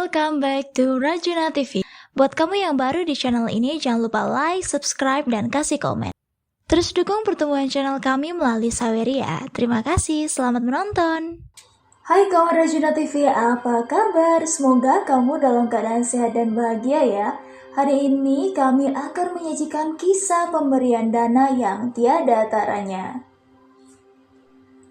welcome back to Rajuna TV. Buat kamu yang baru di channel ini, jangan lupa like, subscribe, dan kasih komen. Terus dukung pertumbuhan channel kami melalui Saweria ya. Terima kasih, selamat menonton. Hai kawan Rajuna TV, apa kabar? Semoga kamu dalam keadaan sehat dan bahagia ya. Hari ini kami akan menyajikan kisah pemberian dana yang tiada taranya.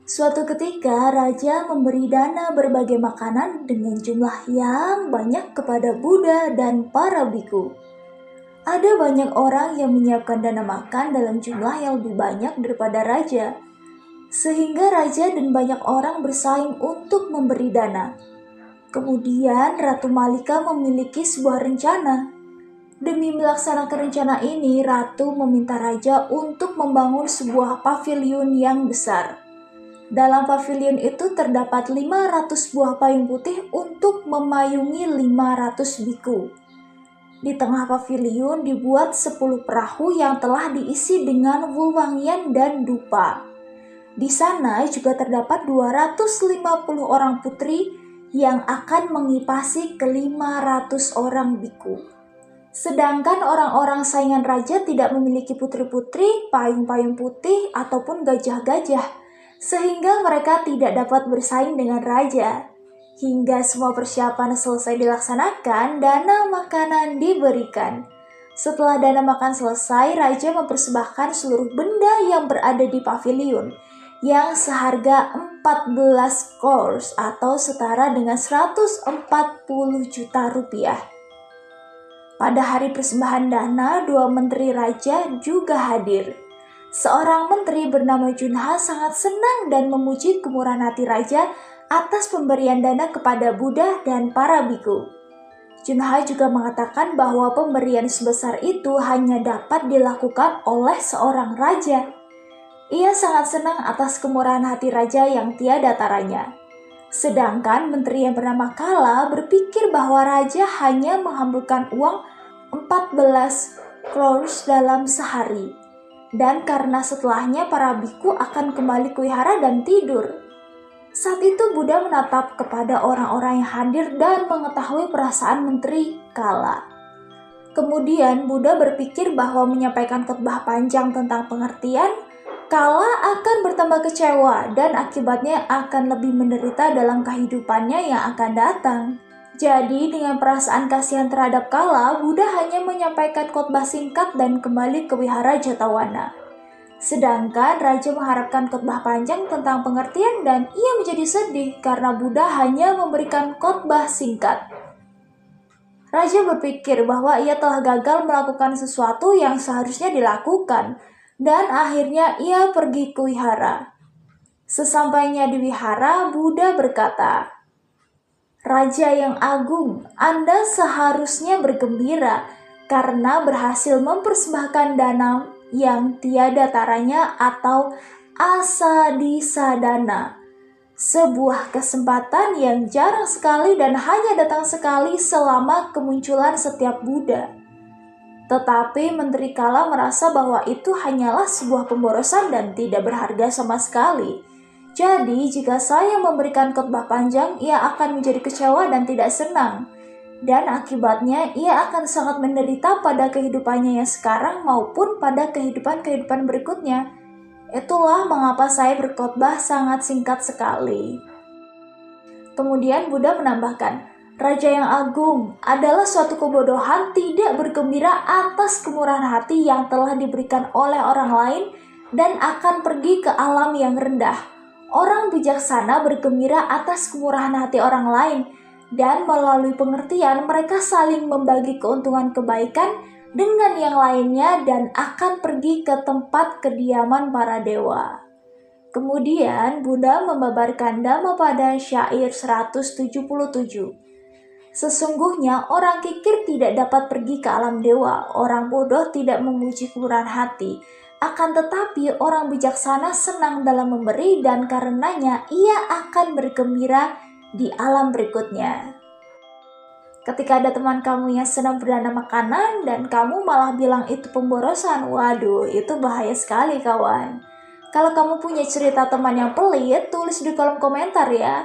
Suatu ketika, raja memberi dana berbagai makanan dengan jumlah yang banyak kepada Buddha dan para biku. Ada banyak orang yang menyiapkan dana makan dalam jumlah yang lebih banyak daripada raja, sehingga raja dan banyak orang bersaing untuk memberi dana. Kemudian, Ratu Malika memiliki sebuah rencana. Demi melaksanakan rencana ini, Ratu meminta raja untuk membangun sebuah paviliun yang besar. Dalam paviliun itu terdapat 500 buah payung putih untuk memayungi 500 biku. Di tengah paviliun dibuat 10 perahu yang telah diisi dengan wewangian dan dupa. Di sana juga terdapat 250 orang putri yang akan mengipasi ke 500 orang biku. Sedangkan orang-orang saingan raja tidak memiliki putri-putri, payung-payung putih, ataupun gajah-gajah, sehingga mereka tidak dapat bersaing dengan raja. Hingga semua persiapan selesai dilaksanakan, dana makanan diberikan. Setelah dana makan selesai, raja mempersembahkan seluruh benda yang berada di paviliun, yang seharga 14 crores atau setara dengan 140 juta rupiah. Pada hari persembahan dana, 2 menteri raja juga hadir. Seorang menteri bernama Junha sangat senang dan memuji kemurahan hati raja atas pemberian dana kepada Buddha dan para biku. Junha juga mengatakan bahwa pemberian sebesar itu hanya dapat dilakukan oleh seorang raja. Ia sangat senang atas kemurahan hati raja yang tiada taranya. Sedangkan menteri yang bernama Kala berpikir bahwa raja hanya menghamburkan uang 14 crores dalam sehari. Dan karena setelahnya para biku akan kembali ke wihara dan tidur. Saat itu Buddha menatap kepada orang-orang yang hadir dan mengetahui perasaan menteri Kala. Kemudian Buddha berpikir bahwa menyampaikan khotbah panjang tentang pengertian, Kala akan bertambah kecewa dan akibatnya akan lebih menderita dalam kehidupannya yang akan datang. Jadi dengan perasaan kasihan terhadap Kala, Buddha hanya menyampaikan khotbah singkat dan kembali ke wihara Jatawana. Sedangkan raja mengharapkan khotbah panjang tentang pengertian dan ia menjadi sedih karena Buddha hanya memberikan khotbah singkat. Raja berpikir bahwa ia telah gagal melakukan sesuatu yang seharusnya dilakukan dan akhirnya ia pergi ke wihara. Sesampainya di wihara, Buddha berkata, "Raja yang agung, Anda seharusnya bergembira karena berhasil mempersembahkan dana yang tiada taranya atau asadisadana. Sebuah kesempatan yang jarang sekali dan hanya datang sekali selama kemunculan setiap Buddha." Tetapi Menteri Kala merasa bahwa itu hanyalah sebuah pemborosan dan tidak berharga sama sekali. Jadi, jika saya memberikan khotbah panjang, ia akan menjadi kecewa dan tidak senang. Dan akibatnya, ia akan sangat menderita pada kehidupannya yang sekarang maupun pada kehidupan berikutnya. Itulah mengapa saya berkhotbah sangat singkat sekali. Kemudian Buddha menambahkan, "Raja yang agung, adalah suatu kebodohan tidak bergembira atas kemurahan hati yang telah diberikan oleh orang lain dan akan pergi ke alam yang rendah. Orang bijaksana bergembira atas kemurahan hati orang lain, dan melalui pengertian mereka saling membagi keuntungan kebaikan dengan yang lainnya dan akan pergi ke tempat kediaman para dewa." Kemudian Buddha membabarkan Dhamma pada syair 177. "Sesungguhnya orang kikir tidak dapat pergi ke alam dewa, orang bodoh tidak memuji kemurahan hati. Akan tetapi orang bijaksana senang dalam memberi dan karenanya ia akan bergembira di alam berikutnya." Ketika ada teman kamu yang senang berdana makanan dan kamu malah bilang itu pemborosan, waduh, itu bahaya sekali kawan. Kalau kamu punya cerita teman yang pelit, tulis di kolom komentar ya.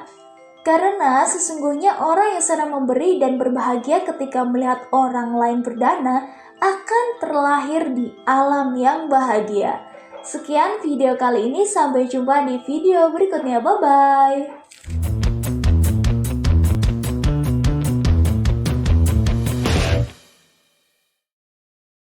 Karena sesungguhnya orang yang senang memberi dan berbahagia ketika melihat orang lain berdana akan terlahir di alam yang bahagia. Sekian video kali ini, sampai jumpa di video berikutnya. Bye-bye.